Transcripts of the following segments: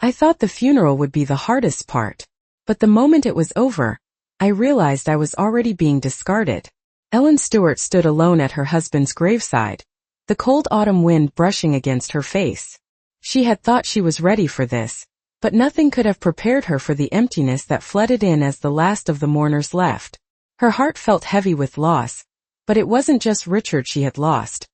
I thought the funeral would be the hardest part. But the moment it was over, I realized I was already being discarded. Ellen Stewart stood alone at her husband's graveside, the cold autumn wind brushing against her face. She had thought she was ready for this, but nothing could have prepared her for the emptiness that flooded in as the last of the mourners left. Her heart felt heavy with loss, but it wasn't just Richard she had lost.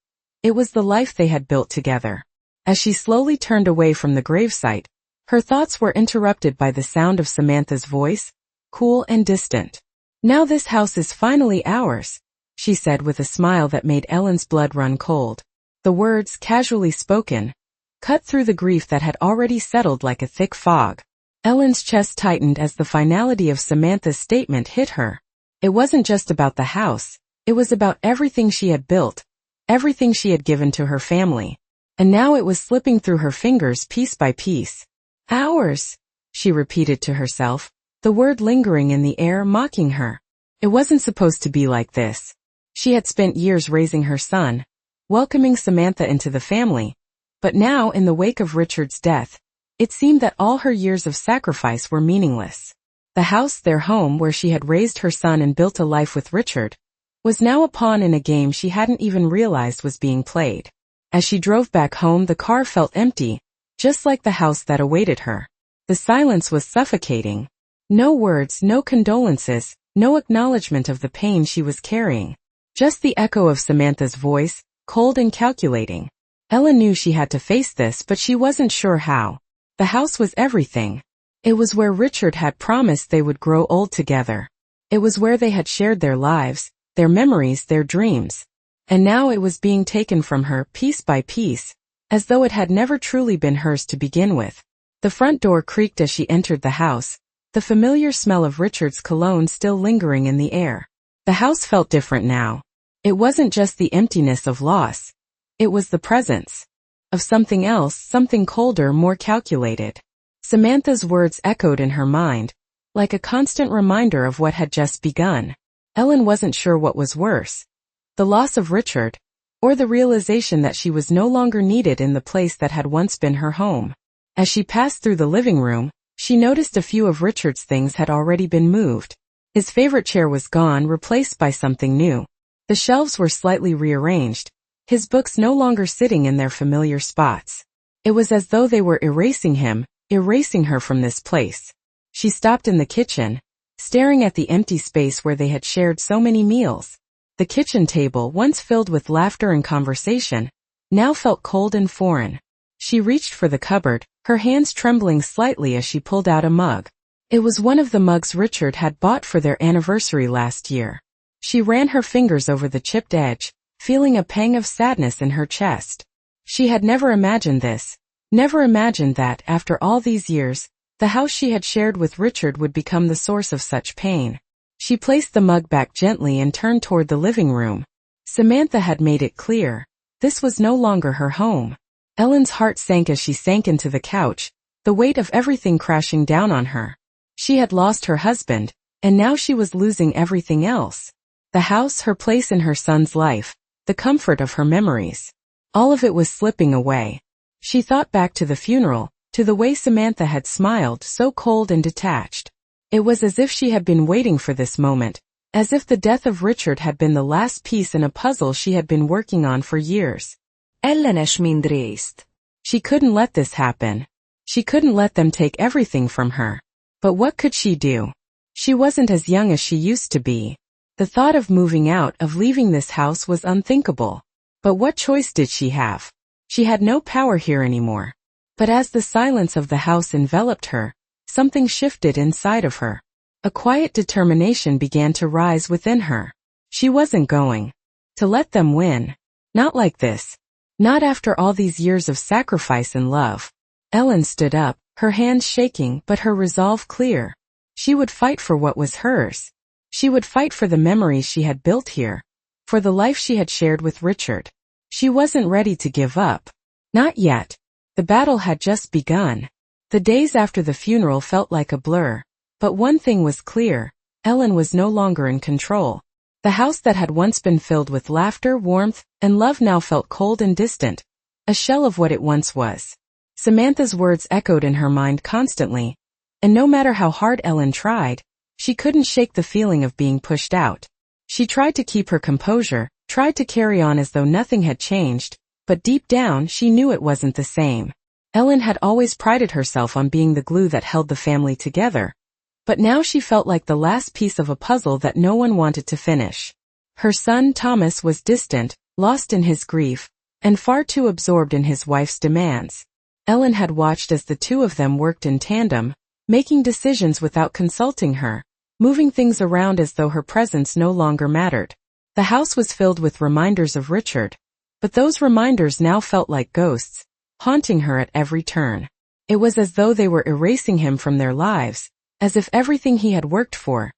It was the life they had built together. As she slowly turned away from the gravesite, her thoughts were interrupted by the sound of Samantha's voice, cool and distant. "Now this house is finally ours," she said with a smile that made Ellen's blood run cold. The words, casually spoken, cut through the grief that had already settled like a thick fog. Ellen's chest tightened as the finality of Samantha's statement hit her. It wasn't just about the house, it was about everything she had built, everything she had given to her family. And now it was slipping through her fingers piece by piece. "Ours," she repeated to herself, the word lingering in the air, mocking her. It wasn't supposed to be like this. She had spent years raising her son, welcoming Samantha into the family, but now, in the wake of Richard's death, it seemed that all her years of sacrifice were meaningless. The house, their home where she had raised her son and built a life with Richard, was now a pawn in a game she hadn't even realized was being played. As she drove back home, the car felt empty, just like the house that awaited her. The silence was suffocating. No words, no condolences, no acknowledgement of the pain she was carrying. Just the echo of Samantha's voice, cold and calculating. Ellen knew she had to face this, but she wasn't sure how. The house was everything. It was where Richard had promised they would grow old together. It was where they had shared their lives, their memories, their dreams. And now it was being taken from her, piece by piece, as though it had never truly been hers to begin with. The front door creaked as she entered the house, the familiar smell of Richard's cologne still lingering in the air. The house felt different now. It wasn't just the emptiness of loss. It was the presence of something else, something colder, more calculated. Samantha's words echoed in her mind, like a constant reminder of what had just begun. Ellen wasn't sure what was worse, the loss of Richard, or the realization that she was no longer needed in the place that had once been her home. As she passed through the living room, she noticed a few of Richard's things had already been moved. His favorite chair was gone, replaced by something new. The shelves were slightly rearranged, his books no longer sitting in their familiar spots. It was as though they were erasing him, erasing her from this place. She stopped in the kitchen, staring at the empty space where they had shared so many meals. The kitchen table, once filled with laughter and conversation, now felt cold and foreign. She reached for the cupboard, her hands trembling slightly as she pulled out a mug. It was one of the mugs Richard had bought for their anniversary last year. She ran her fingers over the chipped edge, feeling a pang of sadness in her chest. She had never imagined this, never imagined that, after all these years, the house she had shared with Richard would become the source of such pain. She placed the mug back gently and turned toward the living room. Samantha had made it clear. This was no longer her home. Ellen's heart sank as she sank into the couch, the weight of everything crashing down on her. She had lost her husband, and now she was losing everything else. The house, her place in her son's life, the comfort of her memories. All of it was slipping away. She thought back to the funeral, to the way Samantha had smiled, so cold and detached. It was as if she had been waiting for this moment, as if the death of Richard had been the last piece in a puzzle she had been working on for years. Ellenes mindrészt. She couldn't let this happen. She couldn't let them take everything from her. But what could she do? She wasn't as young as she used to be. The thought of moving out, of leaving this house, was unthinkable. But what choice did she have? She had no power here anymore. But as the silence of the house enveloped her, something shifted inside of her. A quiet determination began to rise within her. She wasn't going to let them win. Not like this. Not after all these years of sacrifice and love. Ellen stood up, her hands shaking but her resolve clear. She would fight for what was hers. She would fight for the memories she had built here, for the life she had shared with Richard. She wasn't ready to give up. Not yet. The battle had just begun. The days after the funeral felt like a blur, but one thing was clear, Ellen was no longer in control. The house that had once been filled with laughter, warmth, and love now felt cold and distant, a shell of what it once was. Samantha's words echoed in her mind constantly, and no matter how hard Ellen tried, she couldn't shake the feeling of being pushed out. She tried to keep her composure, tried to carry on as though nothing had changed, but deep down she knew it wasn't the same. Ellen had always prided herself on being the glue that held the family together, but now she felt like the last piece of a puzzle that no one wanted to finish. Her son Thomas was distant, lost in his grief, and far too absorbed in his wife's demands. Ellen had watched as the two of them worked in tandem, making decisions without consulting her, moving things around as though her presence no longer mattered. The house was filled with reminders of Richard, but those reminders now felt like ghosts, haunting her at every turn. It was as though they were erasing him from their lives, as if everything he had worked for,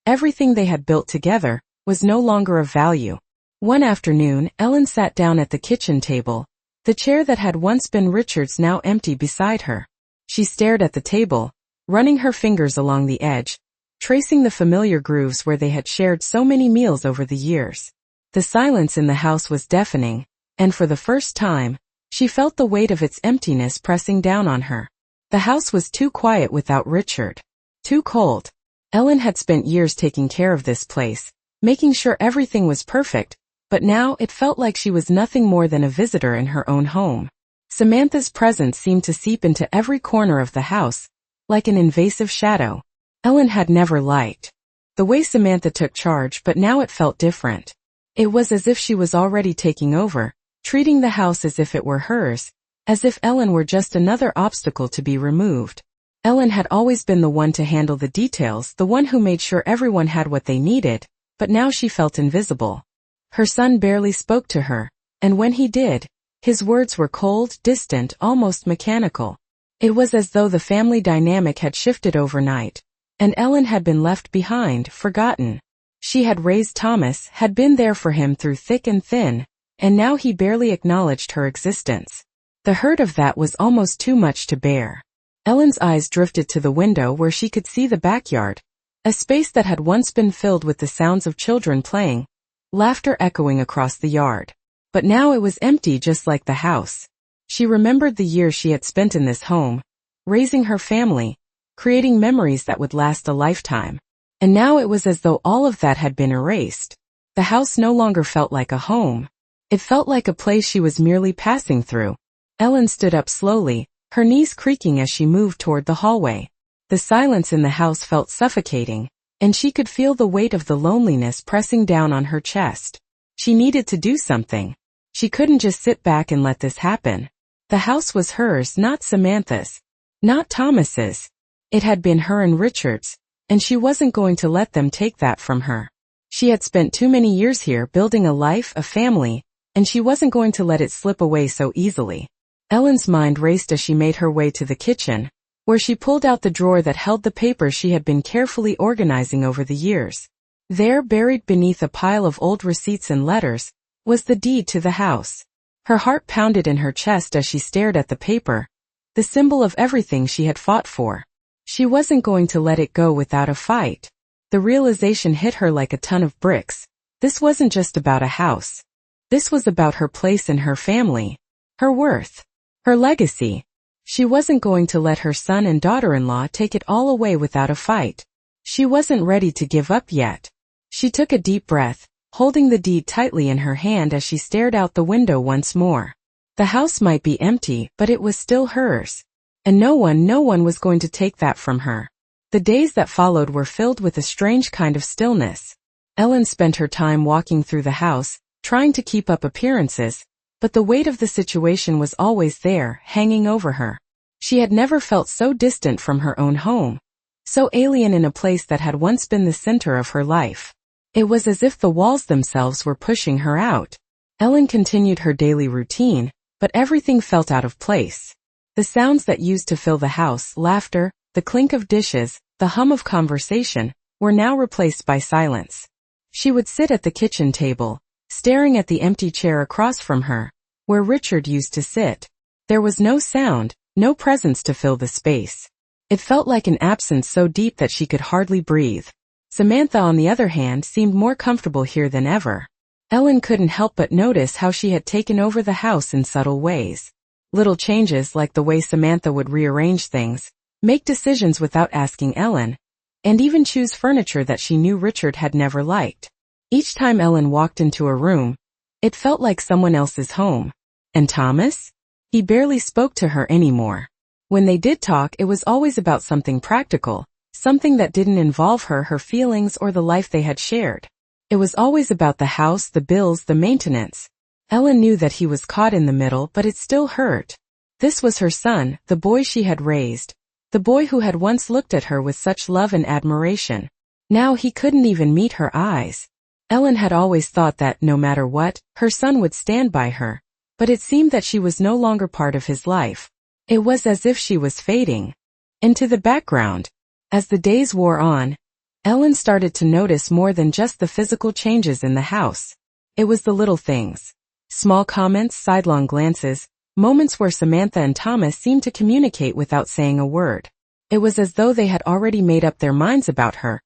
everything they had built together, was no longer of value. One afternoon, Ellen sat down at the kitchen table, the chair that had once been Richard's now empty beside her. She stared at the table, running her fingers along the edge, tracing the familiar grooves where they had shared so many meals over the years. The silence in the house was deafening, and for the first time, she felt the weight of its emptiness pressing down on her. The house was too quiet without Richard. Too cold. Ellen had spent years taking care of this place, making sure everything was perfect, but now it felt like she was nothing more than a visitor in her own home. Samantha's presence seemed to seep into every corner of the house, like an invasive shadow. Ellen had never liked the way Samantha took charge, but now it felt different. It was as if she was already taking over, treating the house as if it were hers, as if Ellen were just another obstacle to be removed. Ellen had always been the one to handle the details, the one who made sure everyone had what they needed, but now she felt invisible. Her son barely spoke to her, and when he did, his words were cold, distant, almost mechanical. It was as though the family dynamic had shifted overnight, and Ellen had been left behind, forgotten. She had raised Thomas, had been there for him through thick and thin, and now he barely acknowledged her existence. The hurt of that was almost too much to bear. Ellen's eyes drifted to the window where she could see the backyard, a space that had once been filled with the sounds of children playing, laughter echoing across the yard. But now it was empty just like the house. She remembered the years she had spent in this home, raising her family, creating memories that would last a lifetime. And now it was as though all of that had been erased. The house no longer felt like a home. It felt like a place she was merely passing through. Ellen stood up slowly, her knees creaking as she moved toward the hallway. The silence in the house felt suffocating, and she could feel the weight of the loneliness pressing down on her chest. She needed to do something. She couldn't just sit back and let this happen. The house was hers, not Samantha's, not Thomas's. It had been her and Richard's, and she wasn't going to let them take that from her. She had spent too many years here building a life, a family, and she wasn't going to let it slip away so easily. Ellen's mind raced as she made her way to the kitchen, where she pulled out the drawer that held the papers she had been carefully organizing over the years. There, buried beneath a pile of old receipts and letters, was the deed to the house. Her heart pounded in her chest as she stared at the paper, the symbol of everything she had fought for. She wasn't going to let it go without a fight. The realization hit her like a ton of bricks. This wasn't just about a house. This was about her place in her family, her worth, her legacy. She wasn't going to let her son and daughter-in-law take it all away without a fight. She wasn't ready to give up yet. She took a deep breath, holding the deed tightly in her hand as she stared out the window once more. The house might be empty, but it was still hers. And no one was going to take that from her. The days that followed were filled with a strange kind of stillness. Ellen spent her time walking through the house, trying to keep up appearances, but the weight of the situation was always there, hanging over her. She had never felt so distant from her own home, so alien in a place that had once been the center of her life. It was as if the walls themselves were pushing her out. Ellen continued her daily routine, but everything felt out of place. The sounds that used to fill the house, laughter, the clink of dishes, the hum of conversation, were now replaced by silence. She would sit at the kitchen table, staring at the empty chair across from her, where Richard used to sit. There was no sound, no presence to fill the space. It felt like an absence so deep that she could hardly breathe. Samantha, on the other hand, seemed more comfortable here than ever. Ellen couldn't help but notice how she had taken over the house in subtle ways. Little changes like the way Samantha would rearrange things, make decisions without asking Ellen, and even choose furniture that she knew Richard had never liked. Each time Ellen walked into a room, it felt like someone else's home. And Thomas? He barely spoke to her anymore. When they did talk, it was always about something practical, something that didn't involve her feelings, or the life they had shared. It was always about the house, the bills, the maintenance. Ellen knew that he was caught in the middle, but it still hurt. This was her son, the boy she had raised, the boy who had once looked at her with such love and admiration. Now he couldn't even meet her eyes. Ellen had always thought that, no matter what, her son would stand by her, but it seemed that she was no longer part of his life. It was as if she was fading into the background. As the days wore on, Ellen started to notice more than just the physical changes in the house. It was the little things. Small comments, sidelong glances, moments where Samantha and Thomas seemed to communicate without saying a word. It was as though they had already made up their minds about her,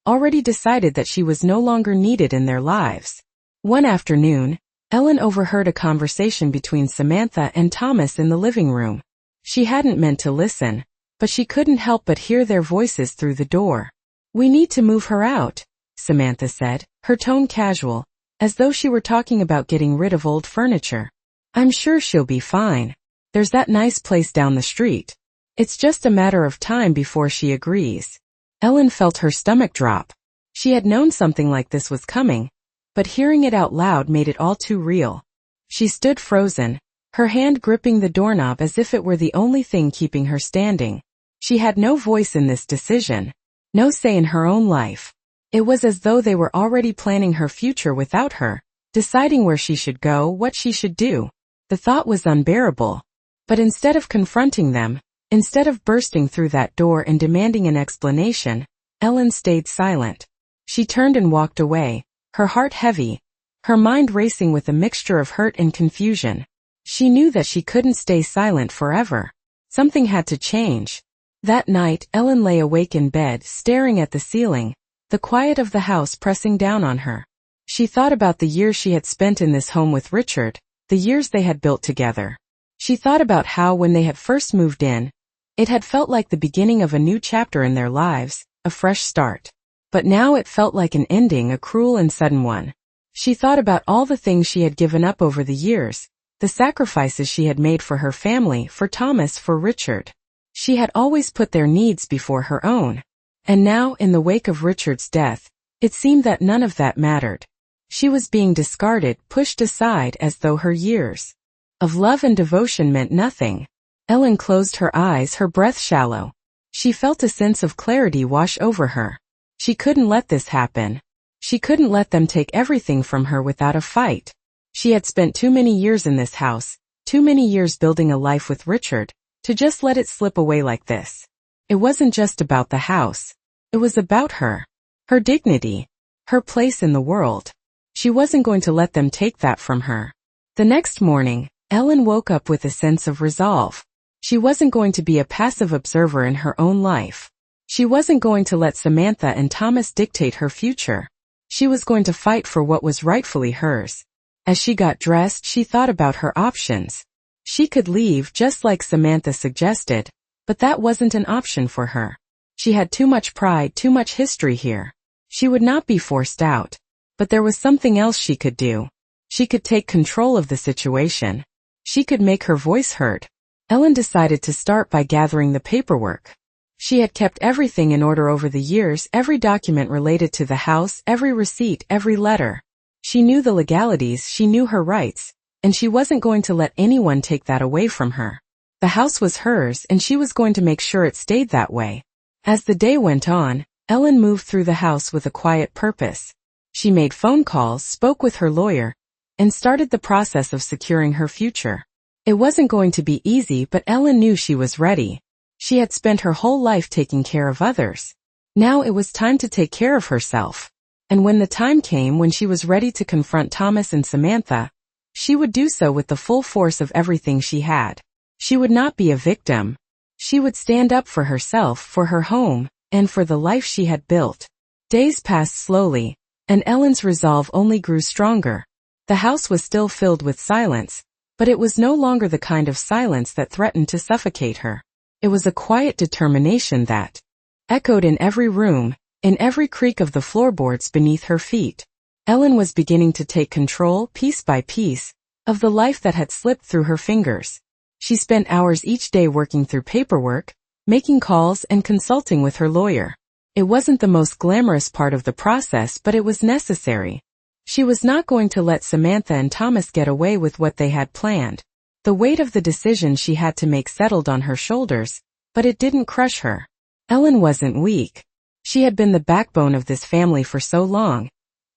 already decided that she was no longer needed in their lives. One afternoon, Ellen overheard a conversation between Samantha and Thomas in the living room. She hadn't meant to listen, but she couldn't help but hear their voices through the door. "We need to move her out," Samantha said, her tone casual, as though she were talking about getting rid of old furniture. "I'm sure she'll be fine. There's that nice place down the street. It's just a matter of time before she agrees." Ellen felt her stomach drop. She had known something like this was coming, but hearing it out loud made it all too real. She stood frozen, her hand gripping the doorknob as if it were the only thing keeping her standing. She had no voice in this decision, no say in her own life. It was as though they were already planning her future without her, deciding where she should go, what she should do. The thought was unbearable. But instead of confronting them, instead of bursting through that door and demanding an explanation, Ellen stayed silent. She turned and walked away, her heart heavy, her mind racing with a mixture of hurt and confusion. She knew that she couldn't stay silent forever. Something had to change. That night, Ellen lay awake in bed, staring at the ceiling, the quiet of the house pressing down on her. She thought about the years she had spent in this home with Richard, the years they had built together. She thought about how, when they had first moved in, it had felt like the beginning of a new chapter in their lives, a fresh start. But now it felt like an ending, a cruel and sudden one. She thought about all the things she had given up over the years, the sacrifices she had made for her family, for Thomas, for Richard. She had always put their needs before her own. And now, in the wake of Richard's death, it seemed that none of that mattered. She was being discarded, pushed aside, as though her years of love and devotion meant nothing. Ellen closed her eyes, her breath shallow. She felt a sense of clarity wash over her. She couldn't let this happen. She couldn't let them take everything from her without a fight. She had spent too many years in this house, too many years building a life with Richard, to just let it slip away like this. It wasn't just about the house. It was about her. Her dignity. Her place in the world. She wasn't going to let them take that from her. The next morning, Ellen woke up with a sense of resolve. She wasn't going to be a passive observer in her own life. She wasn't going to let Samantha and Thomas dictate her future. She was going to fight for what was rightfully hers. As she got dressed, she thought about her options. She could leave, just like Samantha suggested, but that wasn't an option for her. She had too much pride, too much history here. She would not be forced out. But there was something else she could do. She could take control of the situation. She could make her voice heard. Ellen decided to start by gathering the paperwork. She had kept everything in order over the years, every document related to the house, every receipt, every letter. She knew the legalities, she knew her rights, and she wasn't going to let anyone take that away from her. The house was hers, and she was going to make sure it stayed that way. As the day went on, Ellen moved through the house with a quiet purpose. She made phone calls, spoke with her lawyer, and started the process of securing her future. It wasn't going to be easy, but Ellen knew she was ready. She had spent her whole life taking care of others. Now it was time to take care of herself. And when the time came when she was ready to confront Thomas and Samantha, she would do so with the full force of everything she had. She would not be a victim. She would stand up for herself, for her home, and for the life she had built. Days passed slowly, and Ellen's resolve only grew stronger. The house was still filled with silence, But it was no longer the kind of silence that threatened to suffocate her. It was a quiet determination that echoed in every room, in every creak of the floorboards beneath her feet. Ellen was beginning to take control, piece by piece, of the life that had slipped through her fingers. She spent hours each day working through paperwork, making calls and consulting with her lawyer. It wasn't the most glamorous part of the process, but it was necessary. She was not going to let Samantha and Thomas get away with what they had planned. The weight of the decision she had to make settled on her shoulders, but it didn't crush her. Ellen wasn't weak. She had been the backbone of this family for so long,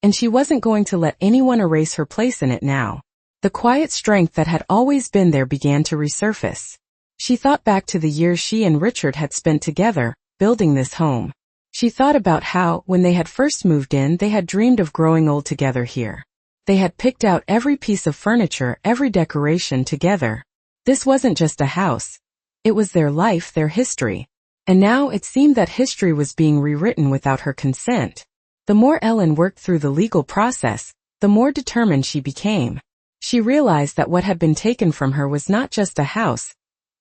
and she wasn't going to let anyone erase her place in it now. The quiet strength that had always been there began to resurface. She thought back to the years she and Richard had spent together, building this home. She thought about how, when they had first moved in, they had dreamed of growing old together here. They had picked out every piece of furniture, every decoration together. This wasn't just a house. It was their life, their history. And now it seemed that history was being rewritten without her consent. The more Ellen worked through the legal process, the more determined she became. She realized that what had been taken from her was not just a house,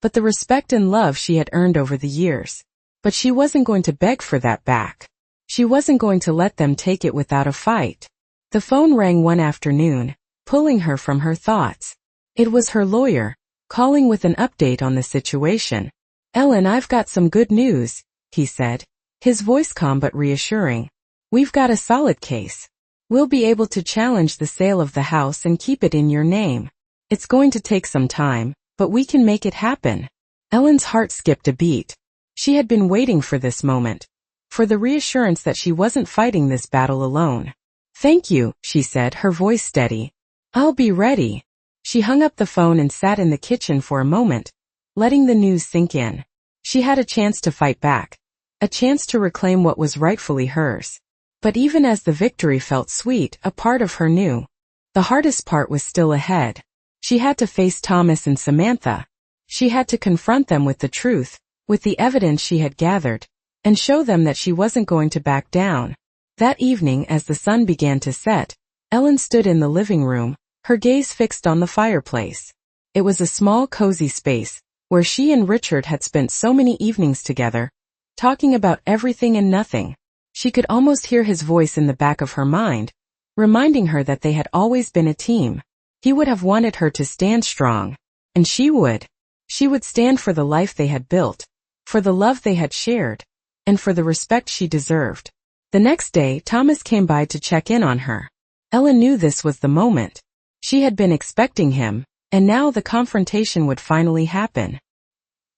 but the respect and love she had earned over the years. But she wasn't going to beg for that back. She wasn't going to let them take it without a fight. The phone rang one afternoon, pulling her from her thoughts. It was her lawyer, calling with an update on the situation. "Ellen, I've got some good news," he said, his voice calm but reassuring. "We've got a solid case. We'll be able to challenge the sale of the house and keep it in your name. It's going to take some time, but we can make it happen." Ellen's heart skipped a beat. She had been waiting for this moment, for the reassurance that she wasn't fighting this battle alone. "Thank you," she said, her voice steady. "I'll be ready." She hung up the phone and sat in the kitchen for a moment, letting the news sink in. She had a chance to fight back, a chance to reclaim what was rightfully hers. But even as the victory felt sweet, a part of her knew the hardest part was still ahead. She had to face Thomas and Samantha. She had to confront them with the truth, with the evidence she had gathered, and show them that she wasn't going to back down. That evening, as the sun began to set, Ellen stood in the living room, her gaze fixed on the fireplace. It was a small, cozy space, where she and Richard had spent so many evenings together, talking about everything and nothing. She could almost hear his voice in the back of her mind, reminding her that they had always been a team. He would have wanted her to stand strong, and she would. She would stand for the life they had built, for the love they had shared, and for the respect she deserved. The next day, Thomas came by to check in on her. Ellen knew this was the moment. She had been expecting him, and now the confrontation would finally happen.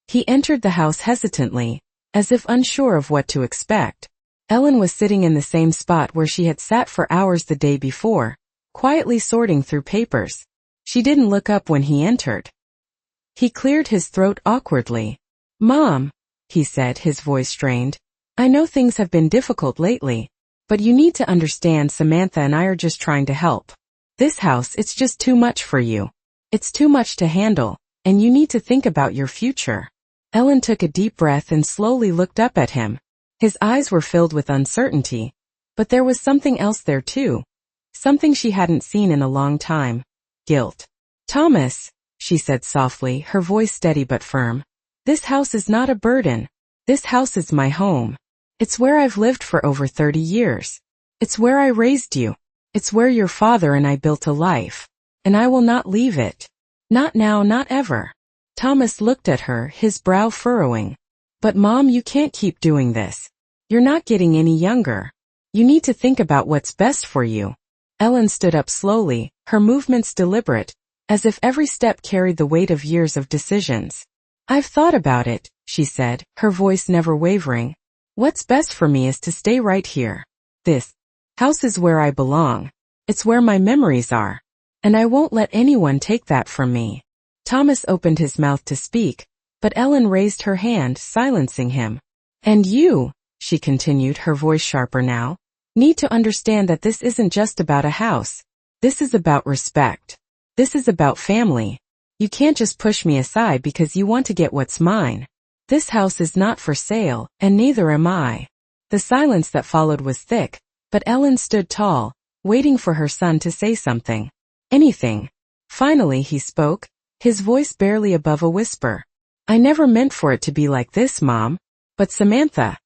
He entered the house hesitantly, as if unsure of what to expect. Ellen was sitting in the same spot where she had sat for hours the day before, quietly sorting through papers. She didn't look up when he entered. He cleared his throat awkwardly. "Mom," he said, his voice strained, "I know things have been difficult lately, but you need to understand Samantha and I are just trying to help. This house, it's just too much for you. It's too much to handle, and you need to think about your future." Ellen took a deep breath and slowly looked up at him. His eyes were filled with uncertainty, but there was something else there too. Something she hadn't seen in a long time. Guilt. "Thomas," she said softly, her voice steady but firm, "this house is not a burden. This house is my home. It's where I've lived for over 30 years. It's where I raised you. It's where your father and I built a life. And I will not leave it. Not now, not ever." Thomas looked at her, his brow furrowing. "But Mom, you can't keep doing this. You're not getting any younger. You need to think about what's best for you." Ellen stood up slowly, her movements deliberate, as if every step carried the weight of years of decisions. "I've thought about it," she said, her voice never wavering. "What's best for me is to stay right here. This house is where I belong. It's where my memories are. And I won't let anyone take that from me." Thomas opened his mouth to speak, but Ellen raised her hand, silencing him. "And you," she continued, her voice sharper now, "need to understand that this isn't just about a house. This is about respect. This is about family. You can't just push me aside because you want to get what's mine. This house is not for sale, and neither am I." The silence that followed was thick, but Ellen stood tall, waiting for her son to say something. Anything. Finally he spoke, his voice barely above a whisper. I never meant for it to be like this, Mom. But Samantha,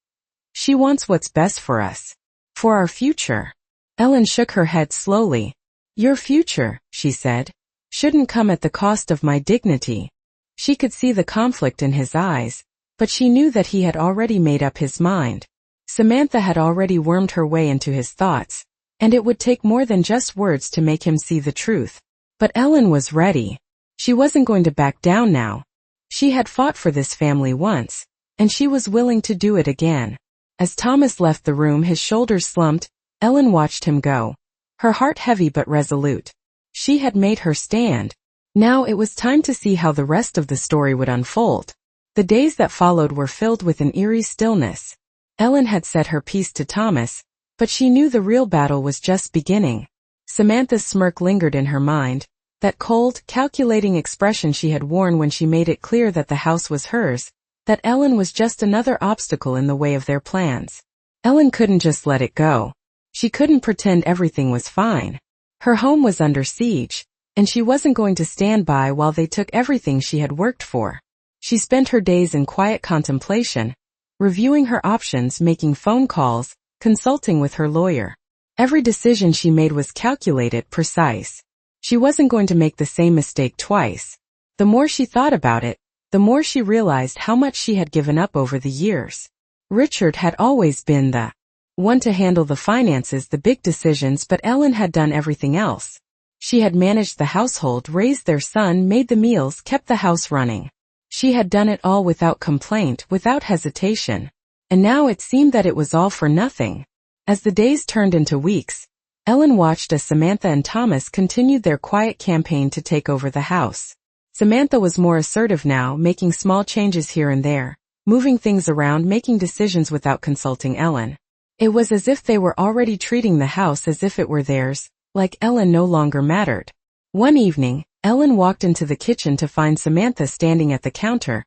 she wants what's best for us. For our future. Ellen shook her head slowly. Your future, she said, shouldn't come at the cost of my dignity. She could see the conflict in his eyes, but she knew that he had already made up his mind. Samantha had already wormed her way into his thoughts, and it would take more than just words to make him see the truth. But Ellen was ready. She wasn't going to back down now. She had fought for this family once, and she was willing to do it again. As Thomas left the room, his shoulders slumped. Ellen watched him go, her heart heavy but resolute. She had made her stand. Now it was time to see how the rest of the story would unfold. The days that followed were filled with an eerie stillness. Ellen had said her piece to Thomas, but she knew the real battle was just beginning. Samantha's smirk lingered in her mind, that cold, calculating expression she had worn when she made it clear that the house was hers, that Ellen was just another obstacle in the way of their plans. Ellen couldn't just let it go. She couldn't pretend everything was fine. Her home was under siege, and she wasn't going to stand by while they took everything she had worked for. She spent her days in quiet contemplation, reviewing her options, making phone calls, consulting with her lawyer. Every decision she made was calculated, precise. She wasn't going to make the same mistake twice. The more she thought about it, the more she realized how much she had given up over the years. Richard had always been the one to handle the finances, the big decisions, but Ellen had done everything else. She had managed the household, raised their son, made the meals, kept the house running. She had done it all without complaint, without hesitation. And now it seemed that it was all for nothing. As the days turned into weeks, Ellen watched as Samantha and Thomas continued their quiet campaign to take over the house. Samantha was more assertive now, making small changes here and there, moving things around, making decisions without consulting Ellen. It was as if they were already treating the house as if it were theirs, like Ellen no longer mattered. One evening, Ellen walked into the kitchen to find Samantha standing at the counter,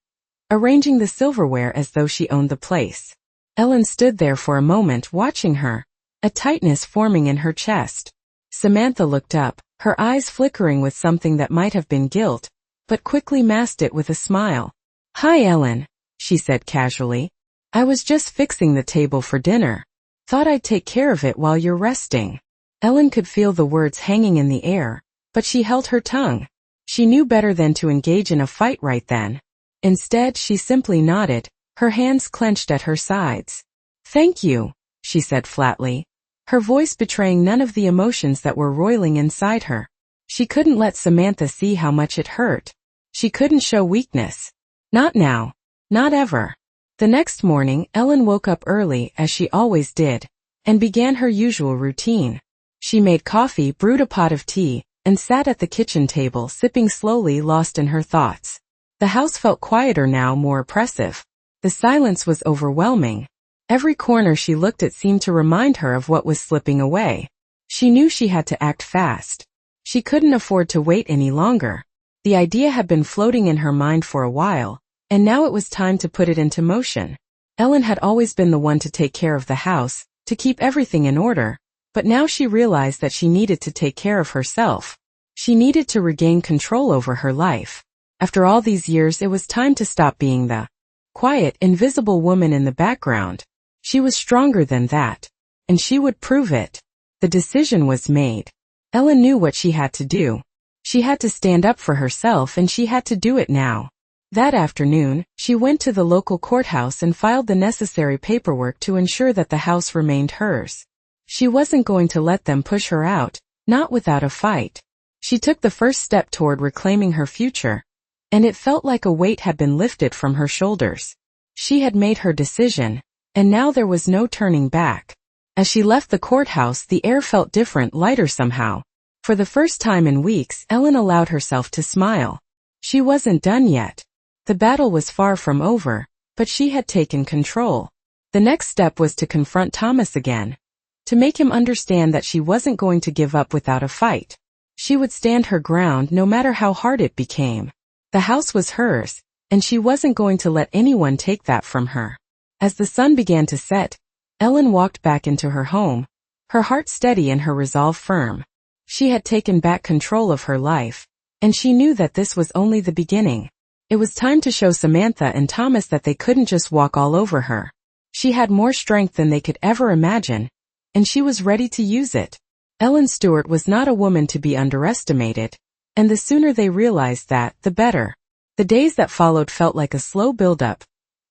arranging the silverware as though she owned the place. Ellen stood there for a moment watching her, a tightness forming in her chest. Samantha looked up, her eyes flickering with something that might have been guilt, but quickly masked it with a smile. Hi, Ellen, she said casually. I was just fixing the table for dinner. Thought I'd take care of it while you're resting. Ellen could feel the words hanging in the air, but she held her tongue. She knew better than to engage in a fight right then. Instead, she simply nodded, her hands clenched at her sides. Thank you, she said flatly, her voice betraying none of the emotions that were roiling inside her. She couldn't let Samantha see how much it hurt. She couldn't show weakness. Not now. Not ever. The next morning, Ellen woke up early, as she always did, and began her usual routine. She made coffee, brewed a pot of tea, and sat at the kitchen table, sipping slowly, lost in her thoughts. The house felt quieter now, more oppressive. The silence was overwhelming. Every corner she looked at seemed to remind her of what was slipping away. She knew she had to act fast. She couldn't afford to wait any longer. The idea had been floating in her mind for a while, and now it was time to put it into motion. Ellen had always been the one to take care of the house, to keep everything in order, but now she realized that she needed to take care of herself. She needed to regain control over her life. After all these years, it was time to stop being the quiet, invisible woman in the background. She was stronger than that, and she would prove it. The decision was made. Ellen knew what she had to do. She had to stand up for herself, and she had to do it now. That afternoon, she went to the local courthouse and filed the necessary paperwork to ensure that the house remained hers. She wasn't going to let them push her out, not without a fight. She took the first step toward reclaiming her future, and it felt like a weight had been lifted from her shoulders. She had made her decision, and now there was no turning back. As she left the courthouse, the air felt different, lighter somehow. For the first time in weeks, Ellen allowed herself to smile. She wasn't done yet. The battle was far from over, but she had taken control. The next step was to confront Thomas again, to make him understand that she wasn't going to give up without a fight. She would stand her ground no matter how hard it became. The house was hers, and she wasn't going to let anyone take that from her. As the sun began to set, Ellen walked back into her home, her heart steady and her resolve firm. She had taken back control of her life, And she knew that this was only the beginning. It was time to show Samantha and Thomas that they couldn't just walk all over her. She had more strength than they could ever imagine, and she was ready to use it. Ellen Stewart was not a woman to be underestimated, and the sooner they realized that, the better. The days that followed felt like a slow build-up,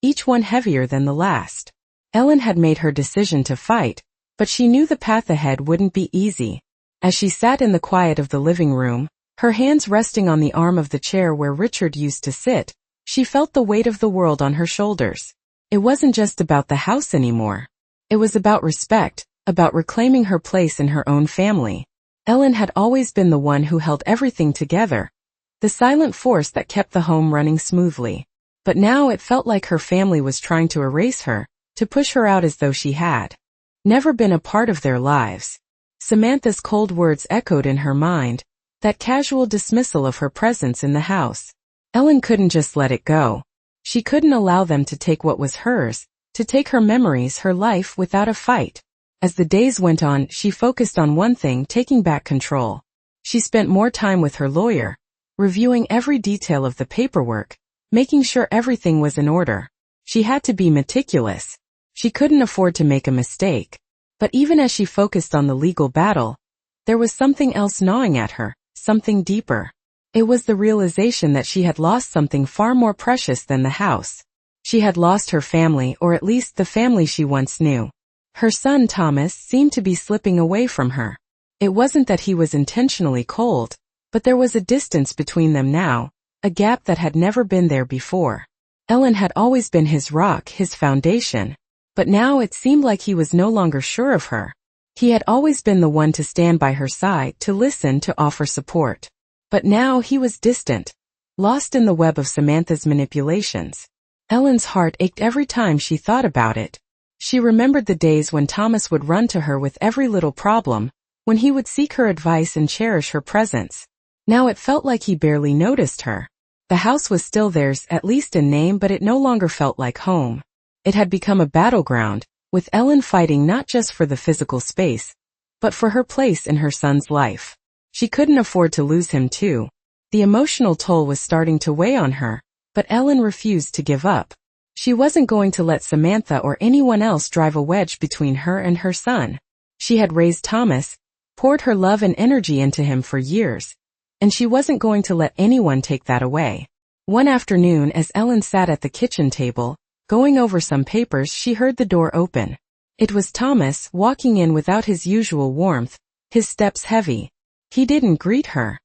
each one heavier than the last. Ellen had made her decision to fight, but she knew the path ahead wouldn't be easy. As she sat in the quiet of the living room, her hands resting on the arm of the chair where Richard used to sit, she felt the weight of the world on her shoulders. It wasn't just about the house anymore. It was about respect, about reclaiming her place in her own family. Ellen had always been the one who held everything together, the silent force that kept the home running smoothly. But now it felt like her family was trying to erase her, to push her out as though she had never been a part of their lives. Samantha's cold words echoed in her mind, that casual dismissal of her presence in the house. Ellen couldn't just let it go. She couldn't allow them to take what was hers, to take her memories, her life, without a fight. As the days went on, she focused on one thing: taking back control. She spent more time with her lawyer, reviewing every detail of the paperwork, making sure everything was in order. She had to be meticulous. She couldn't afford to make a mistake. But even as she focused on the legal battle, there was something else gnawing at her, something deeper. It was the realization that she had lost something far more precious than the house. She had lost her family, or at least the family she once knew. Her son Thomas seemed to be slipping away from her. It wasn't that he was intentionally cold, but there was a distance between them now, a gap that had never been there before. Ellen had always been his rock, his foundation. But now it seemed like he was no longer sure of her. He had always been the one to stand by her side, to listen, to offer support. But now he was distant, lost in the web of Samantha's manipulations. Ellen's heart ached every time she thought about it. She remembered the days when Thomas would run to her with every little problem, when he would seek her advice and cherish her presence. Now it felt like he barely noticed her. The house was still theirs, at least in name, but it no longer felt like home. It had become a battleground, with Ellen fighting not just for the physical space, but for her place in her son's life. She couldn't afford to lose him too. The emotional toll was starting to weigh on her, but Ellen refused to give up. She wasn't going to let Samantha or anyone else drive a wedge between her and her son. She had raised Thomas, poured her love and energy into him for years, and she wasn't going to let anyone take that away. One afternoon, as Ellen sat at the kitchen table, going over some papers, she heard the door open. It was Thomas, walking in without his usual warmth, his steps heavy. He didn't greet her.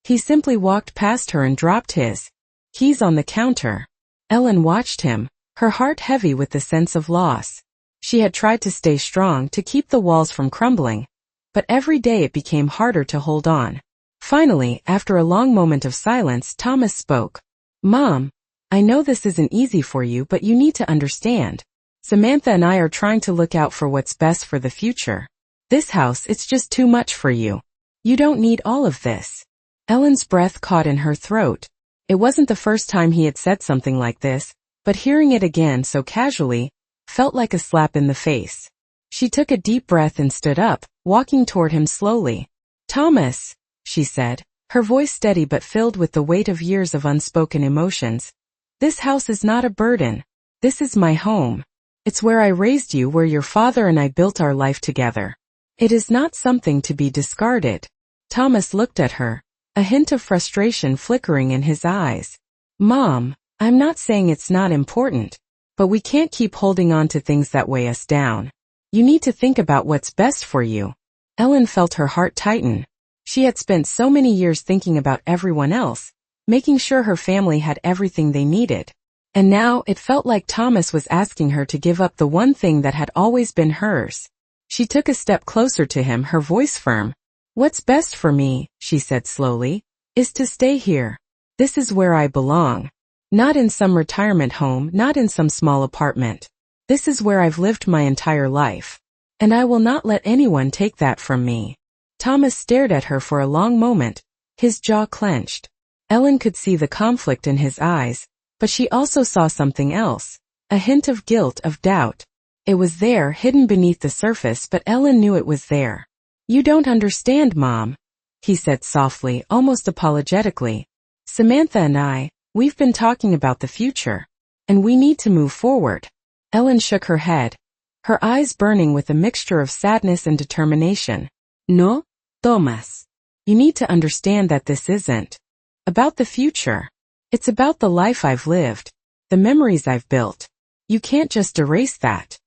He simply walked past her and dropped his keys on the counter. Ellen watched him, her heart heavy with the sense of loss. She had tried to stay strong, to keep the walls from crumbling, but every day it became harder to hold on. Finally, after a long moment of silence, Thomas spoke. "Mom, I know this isn't easy for you, but you need to understand. Samantha and I are trying to look out for what's best for the future. This house, it's just too much for you. You don't need all of this." Ellen's breath caught in her throat. It wasn't the first time he had said something like this, but hearing it again so casually felt like a slap in the face. She took a deep breath and stood up, walking toward him slowly. "Thomas," she said, her voice steady but filled with the weight of years of unspoken emotions. "This house is not a burden. This is my home. It's where I raised you, where your father and I built our life together. It is not something to be discarded." Thomas looked at her, a hint of frustration flickering in his eyes. "Mom, I'm not saying it's not important, but we can't keep holding on to things that weigh us down. You need to think about what's best for you." Ellen felt her heart tighten. She had spent so many years thinking about everyone else, making sure her family had everything they needed. And now it felt like Thomas was asking her to give up the one thing that had always been hers. She took a step closer to him, her voice firm. "What's best for me," she said slowly, "is to stay here. This is where I belong. Not in some retirement home, not in some small apartment. This is where I've lived my entire life. And I will not let anyone take that from me." Thomas stared at her for a long moment, his jaw clenched. Ellen could see the conflict in his eyes, but she also saw something else, a hint of guilt, of doubt. It was there, hidden beneath the surface, but Ellen knew it was there. "You don't understand, Mom. he said softly, almost apologetically. Samantha and we've been talking about the future. And we need to move forward. Ellen shook her head, her eyes burning with a mixture of sadness and determination. No, Thomas. You need to understand that this isn't about the future. It's about the life I've lived, the memories I've built. You can't just erase that.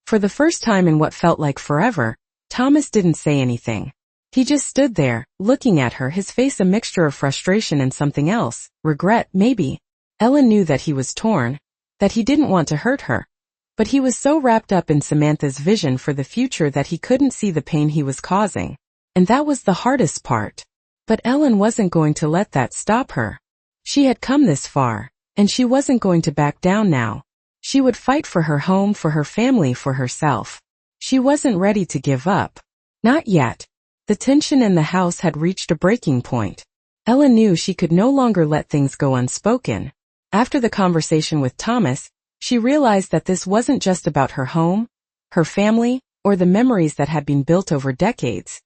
For the first time in what felt like forever, Thomas didn't say anything. He just stood there, looking at her, his face a mixture of frustration and something else, regret, maybe. Ellen knew that he was torn, that he didn't want to hurt her. But he was so wrapped up in Samantha's vision for the future that he couldn't see the pain he was causing. And that was the hardest part. But Ellen wasn't going to let that stop her. She had come this far, and she wasn't going to back down now. She would fight for her home, for her family, for herself. She wasn't ready to give up. Not yet. The tension in the house had reached a breaking point. Ellen knew she could no longer let things go unspoken. After the conversation with Thomas, she realized that this wasn't just about her home, her family, or the memories that had been built over decades.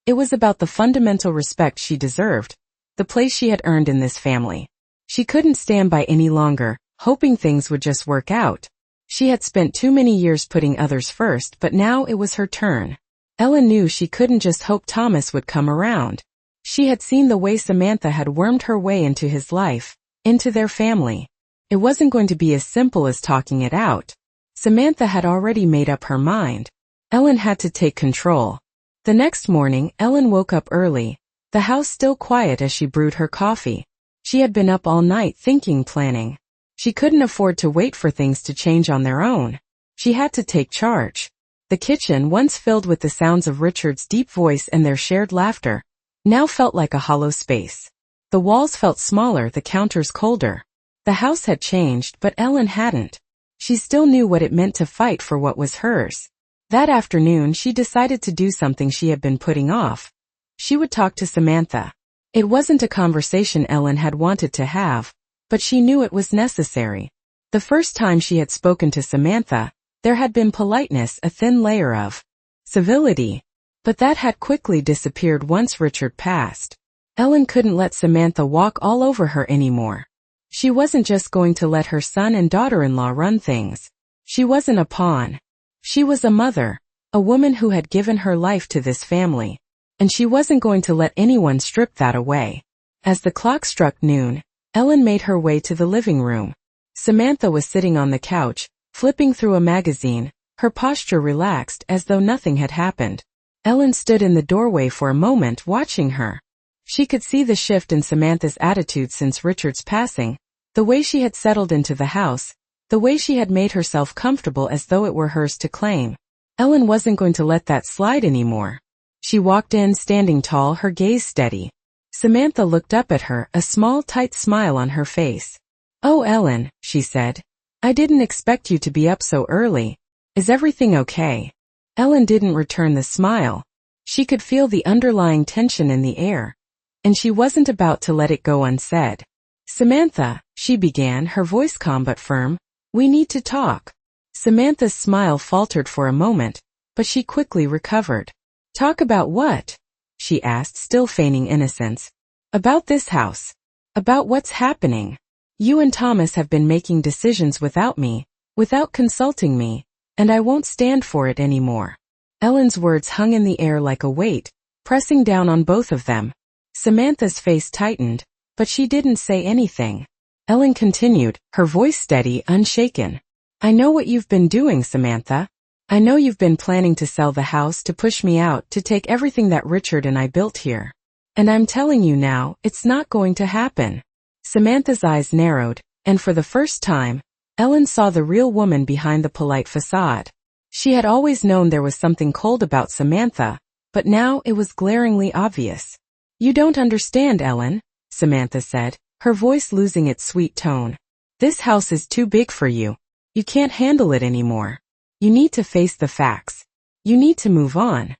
It was about the fundamental respect she deserved, the place she had earned in this family. She couldn't stand by any longer, hoping things would just work out. She had spent too many years putting others first, but now it was her turn. Ellen knew she couldn't just hope Thomas would come around. She had seen the way Samantha had wormed her way into his life, into their family. It wasn't going to be as simple as talking it out. Samantha had already made up her mind. Ellen had to take control. The next morning, Ellen woke up early, the house still quiet as she brewed her coffee. She had been up all night thinking, planning. She couldn't afford to wait for things to change on their own. She had to take charge. The kitchen, once filled with the sounds of Richard's deep voice and their shared laughter, now felt like a hollow space. The walls felt smaller, the counters colder. The house had changed, but Ellen hadn't. She still knew what it meant to fight for what was hers. That afternoon, she decided to do something she had been putting off. She would talk to Samantha. It wasn't a conversation Ellen had wanted to have, but she knew it was necessary. The first time she had spoken to Samantha, there had been politeness, a thin layer of civility. But that had quickly disappeared once Richard passed. Ellen couldn't let Samantha walk all over her anymore. She wasn't just going to let her son and daughter-in-law run things. She wasn't a pawn. She was a mother, a woman who had given her life to this family. And she wasn't going to let anyone strip that away. As the clock struck noon, Ellen made her way to the living room. Samantha was sitting on the couch, flipping through a magazine, her posture relaxed as though nothing had happened. Ellen stood in the doorway for a moment watching her. She could see the shift in Samantha's attitude since Richard's passing, the way she had settled into the house, the way she had made herself comfortable as though it were hers to claim. Ellen wasn't going to let that slide anymore. She walked in standing tall, her gaze steady. Samantha looked up at her, a small tight smile on her face. "Oh, Ellen," she said. "I didn't expect you to be up so early. Is everything okay?" Ellen didn't return the smile. She could feel the underlying tension in the air, and she wasn't about to let it go unsaid. "Samantha," she began, her voice calm but firm, "we need to talk." Samantha's smile faltered for a moment, but she quickly recovered. "Talk about what?" she asked, still feigning innocence. "About this house. About what's happening. You and Thomas have been making decisions without me, without consulting me, and I won't stand for it anymore." Ellen's words hung in the air like a weight, pressing down on both of them. Samantha's face tightened, but she didn't say anything. Ellen continued, her voice steady, unshaken. "I know what you've been doing, Samantha. I know you've been planning to sell the house, to push me out, to take everything that Richard and I built here. And I'm telling you now, it's not going to happen." Samantha's eyes narrowed, and for the first time, Ellen saw the real woman behind the polite facade. She had always known there was something cold about Samantha, but now it was glaringly obvious. "You don't understand, Ellen," Samantha said, her voice losing its sweet tone. "This house is too big for you. You can't handle it anymore. You need to face the facts. You need to move on."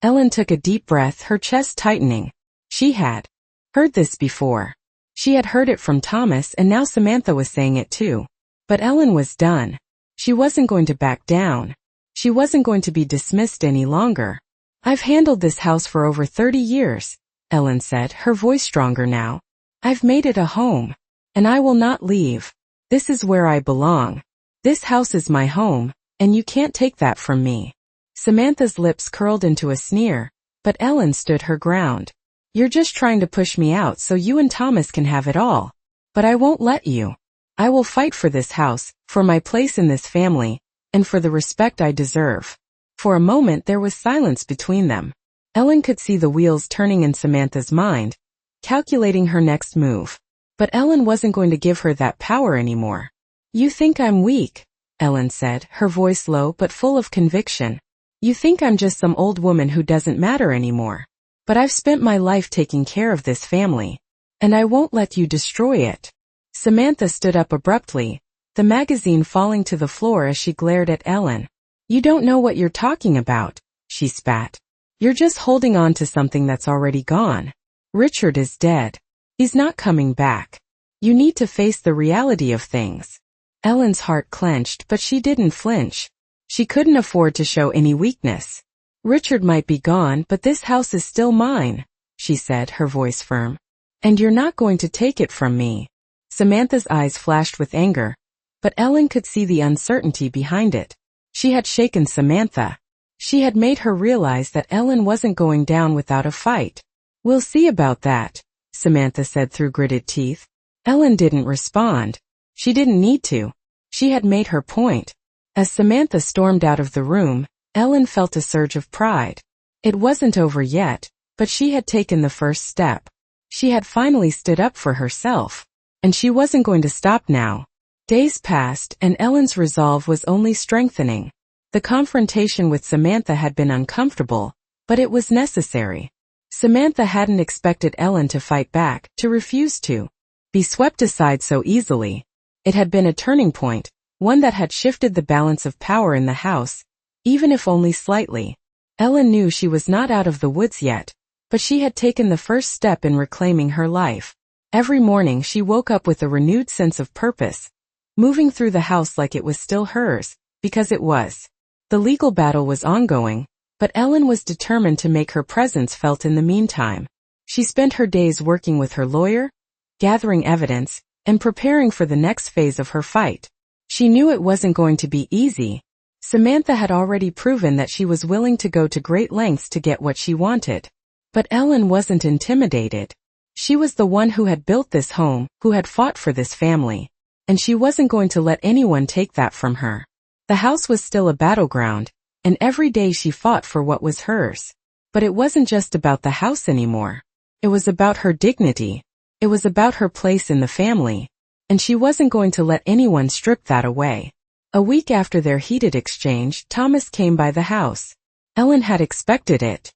Ellen took a deep breath, her chest tightening. She had heard this before. She had heard it from Thomas, and now Samantha was saying it too. But Ellen was done. She wasn't going to back down. She wasn't going to be dismissed any longer. "I've handled this house for over 30 years, Ellen said, her voice stronger now. I've made it a home. And I will not leave. This is where I belong. This house is my home, and you can't take that from me. Samantha's lips curled into a sneer, but Ellen stood her ground. You're just trying to push me out so you and Thomas can have it all. But I won't let you. I will fight for this house, for my place in this family, and for the respect I deserve. For a moment there was silence between them. Ellen could see the wheels turning in Samantha's mind, calculating her next move. But Ellen wasn't going to give her that power anymore. You think I'm weak, Ellen said, her voice low but full of conviction. You think I'm just some old woman who doesn't matter anymore. But I've spent my life taking care of this family. And I won't let you destroy it. Samantha stood up abruptly, the magazine falling to the floor as she glared at Ellen. You don't know what you're talking about, she spat. You're just holding on to something that's already gone. Richard is dead. He's not coming back. You need to face the reality of things. Ellen's heart clenched, but she didn't flinch. She couldn't afford to show any weakness. Richard might be gone, but this house is still mine, she said, her voice firm. And you're not going to take it from me. Samantha's eyes flashed with anger, but Ellen could see the uncertainty behind it. She had shaken Samantha. She had made her realize that Ellen wasn't going down without a fight. We'll see about that, Samantha said through gritted teeth. Ellen didn't respond. She didn't need to. She had made her point. As Samantha stormed out of the room, Ellen felt a surge of pride. It wasn't over yet, but she had taken the first step. She had finally stood up for herself. And she wasn't going to stop now. Days passed, and Ellen's resolve was only strengthening. The confrontation with Samantha had been uncomfortable, but it was necessary. Samantha hadn't expected Ellen to fight back, to refuse to be swept aside so easily. It had been a turning point, one that had shifted the balance of power in the house, even if only slightly. Ellen knew she was not out of the woods yet, but she had taken the first step in reclaiming her life. Every morning she woke up with a renewed sense of purpose, moving through the house like it was still hers, because it was. The legal battle was ongoing, but Ellen was determined to make her presence felt in the meantime. She spent her days working with her lawyer, gathering evidence, and preparing for the next phase of her fight. She knew it wasn't going to be easy. Samantha had already proven that she was willing to go to great lengths to get what she wanted. But Ellen wasn't intimidated. She was the one who had built this home, who had fought for this family. And she wasn't going to let anyone take that from her. The house was still a battleground, and every day she fought for what was hers. But it wasn't just about the house anymore. It was about her dignity. It was about her place in the family. And she wasn't going to let anyone strip that away. A week after their heated exchange, Thomas came by the house. Ellen had expected it.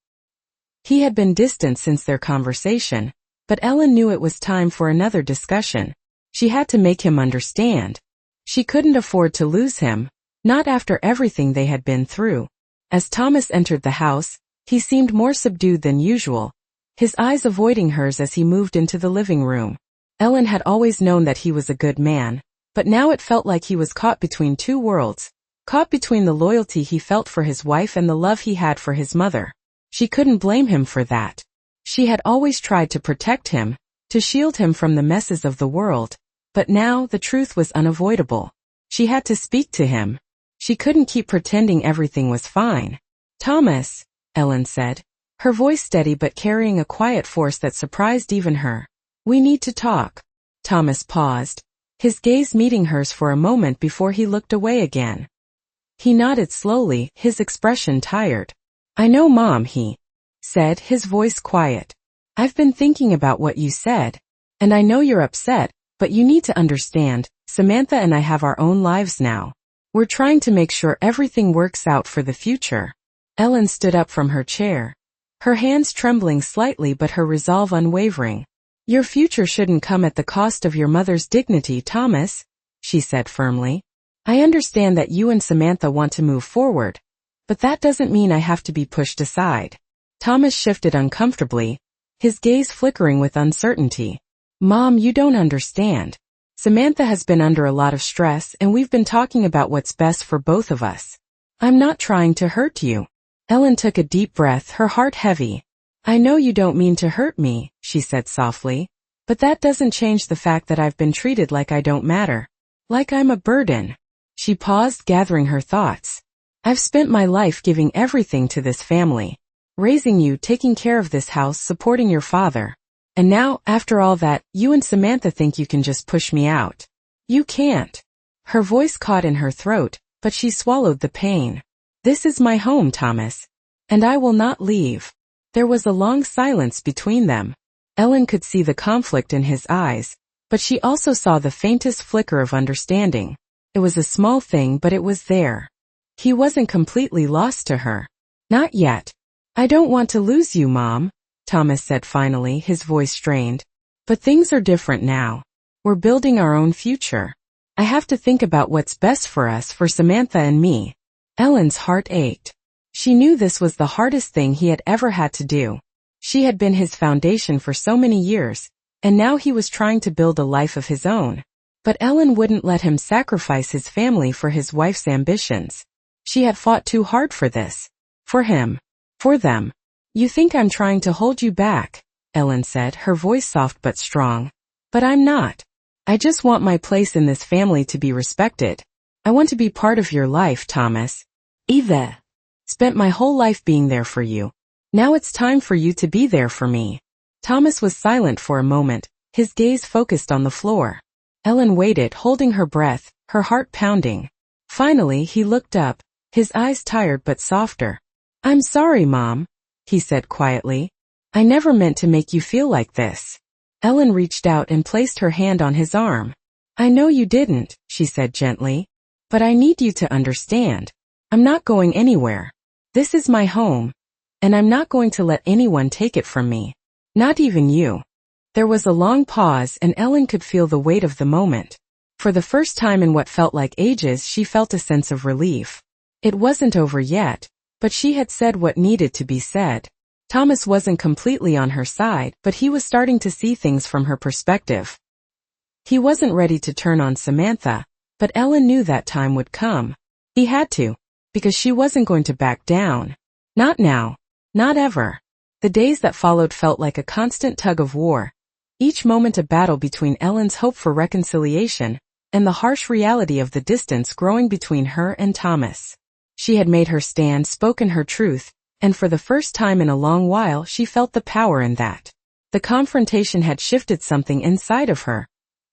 He had been distant since their conversation, but Ellen knew it was time for another discussion. She had to make him understand. She couldn't afford to lose him, not after everything they had been through. As Thomas entered the house, he seemed more subdued than usual, his eyes avoiding hers as he moved into the living room. Ellen had always known that he was a good man, but now it felt like he was caught between two worlds, caught between the loyalty he felt for his wife and the love he had for his mother. She couldn't blame him for that. She had always tried to protect him, to shield him from the messes of the world, but now the truth was unavoidable. She had to speak to him. She couldn't keep pretending everything was fine. Thomas, Ellen said, her voice steady but carrying a quiet force that surprised even her. We need to talk. Thomas paused, his gaze meeting hers for a moment before he looked away again. He nodded slowly, his expression tired. I know, Mom, he said, his voice quiet. I've been thinking about what you said. And I know you're upset, but you need to understand, Samantha and I have our own lives now. We're trying to make sure everything works out for the future. Ellen stood up from her chair, her hands trembling slightly but her resolve unwavering. Your future shouldn't come at the cost of your mother's dignity, Thomas, she said firmly. I understand that you and Samantha want to move forward, but that doesn't mean I have to be pushed aside. Thomas shifted uncomfortably, his gaze flickering with uncertainty. Mom, you don't understand. Samantha has been under a lot of stress and we've been talking about what's best for both of us. I'm not trying to hurt you. Ellen took a deep breath, her heart heavy. I know you don't mean to hurt me, she said softly, but that doesn't change the fact that I've been treated like I don't matter. Like I'm a burden. She paused, gathering her thoughts. I've spent my life giving everything to this family. Raising you, taking care of this house, supporting your father. And now, after all that, you and Samantha think you can just push me out. You can't. Her voice caught in her throat, but she swallowed the pain. This is my home, Thomas. And I will not leave. There was a long silence between them. Ellen could see the conflict in his eyes, but she also saw the faintest flicker of understanding. It was a small thing, but it was there. He wasn't completely lost to her. Not yet. I don't want to lose you, Mom, Thomas said finally, his voice strained. But things are different now. We're building our own future. I have to think about what's best for us, for Samantha and me. Ellen's heart ached. She knew this was the hardest thing he had ever had to do. She had been his foundation for so many years, and now he was trying to build a life of his own. But Ellen wouldn't let him sacrifice his family for his wife's ambitions. She had fought too hard for this. For him. For them. You think I'm trying to hold you back, Ellen said, her voice soft but strong. But I'm not. I just want my place in this family to be respected. I want to be part of your life, Thomas. Eva. Spent my whole life being there for you. Now it's time for you to be there for me. Thomas was silent for a moment, his gaze focused on the floor. Ellen waited, holding her breath, her heart pounding. Finally, he looked up, his eyes tired but softer. I'm sorry, Mom, he said quietly. I never meant to make you feel like this. Ellen reached out and placed her hand on his arm. I know you didn't, she said gently. But I need you to understand. I'm not going anywhere. This is my home. And I'm not going to let anyone take it from me. Not even you. There was a long pause, and Ellen could feel the weight of the moment. For the first time in what felt like ages, she felt a sense of relief. It wasn't over yet, but she had said what needed to be said. Thomas wasn't completely on her side, but he was starting to see things from her perspective. He wasn't ready to turn on Samantha, but Ellen knew that time would come. He had to, because she wasn't going to back down. Not now. Not ever. The days that followed felt like a constant tug of war, each moment a battle between Ellen's hope for reconciliation and the harsh reality of the distance growing between her and Thomas. She had made her stand, spoken her truth, and for the first time in a long while she felt the power in that. The confrontation had shifted something inside of her,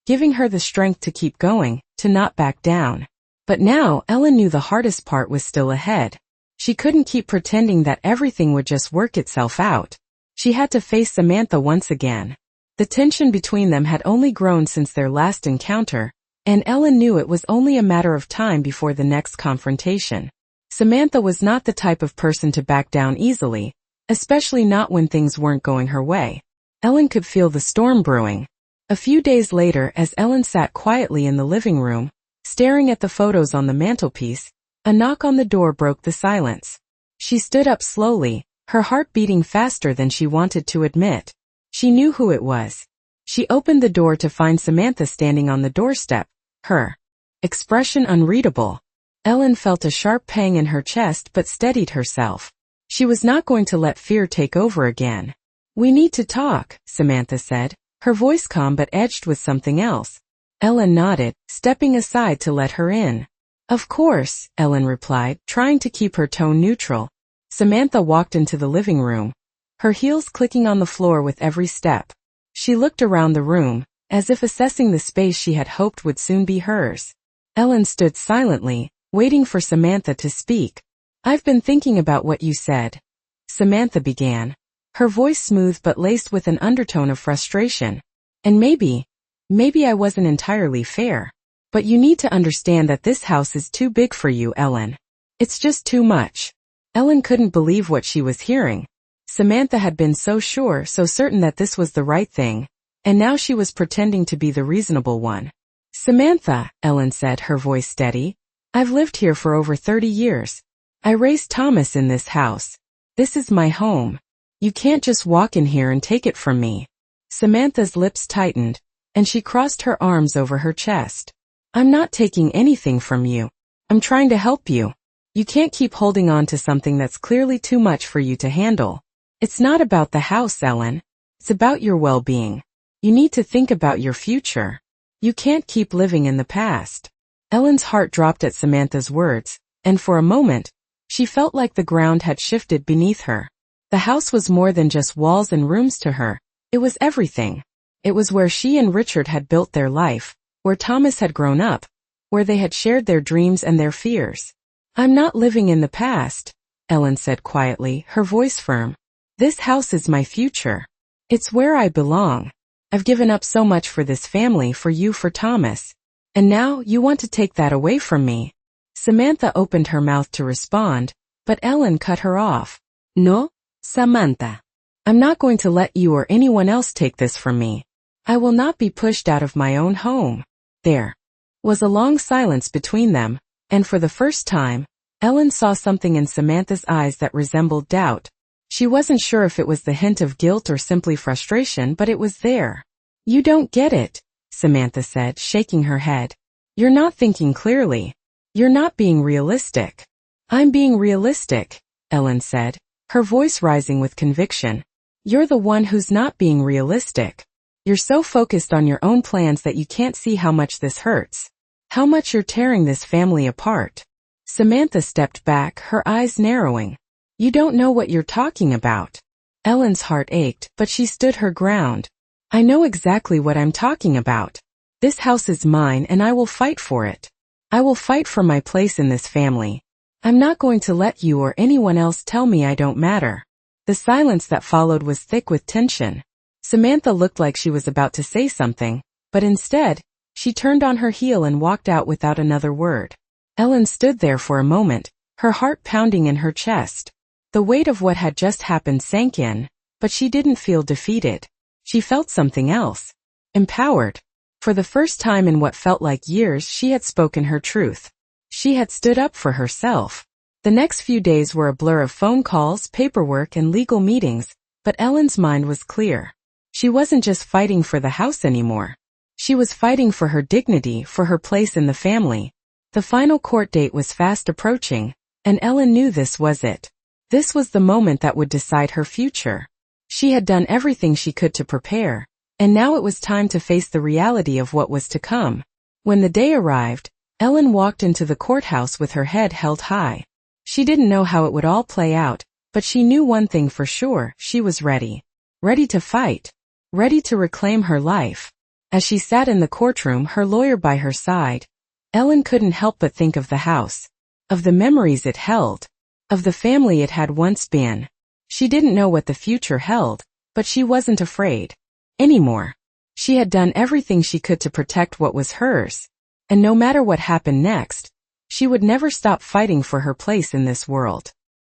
giving her the strength to keep going, to not back down. But now Ellen knew the hardest part was still ahead. She couldn't keep pretending that everything would just work itself out. She had to face Samantha once again. The tension between them had only grown since their last encounter, and Ellen knew it was only a matter of time before the next confrontation. Samantha was not the type of person to back down easily, especially not when things weren't going her way. Ellen could feel the storm brewing. A few days later, as Ellen sat quietly in the living room, staring at the photos on the mantelpiece, a knock on the door broke the silence. She stood up slowly, her heart beating faster than she wanted to admit. She knew who it was. She opened the door to find Samantha standing on the doorstep, her expression unreadable. Ellen felt a sharp pang in her chest but steadied herself. She was not going to let fear take over again. We need to talk, Samantha said, her voice calm but edged with something else. Ellen nodded, stepping aside to let her in. Of course, Ellen replied, trying to keep her tone neutral. Samantha walked into the living room, her heels clicking on the floor with every step. She looked around the room, as if assessing the space she had hoped would soon be hers. Ellen stood silently, waiting for Samantha to speak. I've been thinking about what you said, Samantha began, her voice smooth but laced with an undertone of frustration. And maybe I wasn't entirely fair. But you need to understand that this house is too big for you, Ellen. It's just too much. Ellen couldn't believe what she was hearing. Samantha had been so sure, so certain that this was the right thing, and now she was pretending to be the reasonable one. Samantha, Ellen said, her voice steady, I've lived here for over 30 years. I raised Thomas in this house. This is my home. You can't just walk in here and take it from me. Samantha's lips tightened, and she crossed her arms over her chest. I'm not taking anything from you. I'm trying to help you. You can't keep holding on to something that's clearly too much for you to handle. It's not about the house, Ellen. It's about your well-being. You need to think about your future. You can't keep living in the past. Ellen's heart dropped at Samantha's words, and for a moment, she felt like the ground had shifted beneath her. The house was more than just walls and rooms to her. It was everything. It was where she and Richard had built their life, where Thomas had grown up, where they had shared their dreams and their fears. I'm not living in the past, Ellen said quietly, her voice firm. This house is my future. It's where I belong. I've given up so much for this family, for you, for Thomas. And now you want to take that away from me. Samantha opened her mouth to respond, but Ellen cut her off. No, Samantha. I'm not going to let you or anyone else take this from me. I will not be pushed out of my own home. There was a long silence between them, and for the first time, Ellen saw something in Samantha's eyes that resembled doubt. She wasn't sure if it was the hint of guilt or simply frustration, but it was there. You don't get it, Samantha said, shaking her head. You're not thinking clearly. You're not being realistic. I'm being realistic, Ellen said, her voice rising with conviction. You're the one who's not being realistic. You're so focused on your own plans that you can't see how much this hurts. How much you're tearing this family apart. Samantha stepped back, her eyes narrowing. You don't know what you're talking about. Ellen's heart ached, but she stood her ground. I know exactly what I'm talking about. This house is mine and I will fight for it. I will fight for my place in this family. I'm not going to let you or anyone else tell me I don't matter. The silence that followed was thick with tension. Samantha looked like she was about to say something, but instead, she turned on her heel and walked out without another word. Ellen stood there for a moment, her heart pounding in her chest. The weight of what had just happened sank in, but she didn't feel defeated. She felt something else. Empowered. For the first time in what felt like years, she had spoken her truth. She had stood up for herself. The next few days were a blur of phone calls, paperwork, and legal meetings, but Ellen's mind was clear. She wasn't just fighting for the house anymore. She was fighting for her dignity, for her place in the family. The final court date was fast approaching, and Ellen knew this was it. This was the moment that would decide her future. She had done everything she could to prepare, and now it was time to face the reality of what was to come. When the day arrived, Ellen walked into the courthouse with her head held high. She didn't know how it would all play out, but she knew one thing for sure: she was ready. Ready to fight. Ready to reclaim her life. As she sat in the courtroom, her lawyer by her side, Ellen couldn't help but think of the house. Of the memories it held. Of the family it had once been. She didn't know what the future held, but she wasn't afraid. Anymore. She had done everything she could to protect what was hers. And no matter what happened next, she would never stop fighting for her place in this world.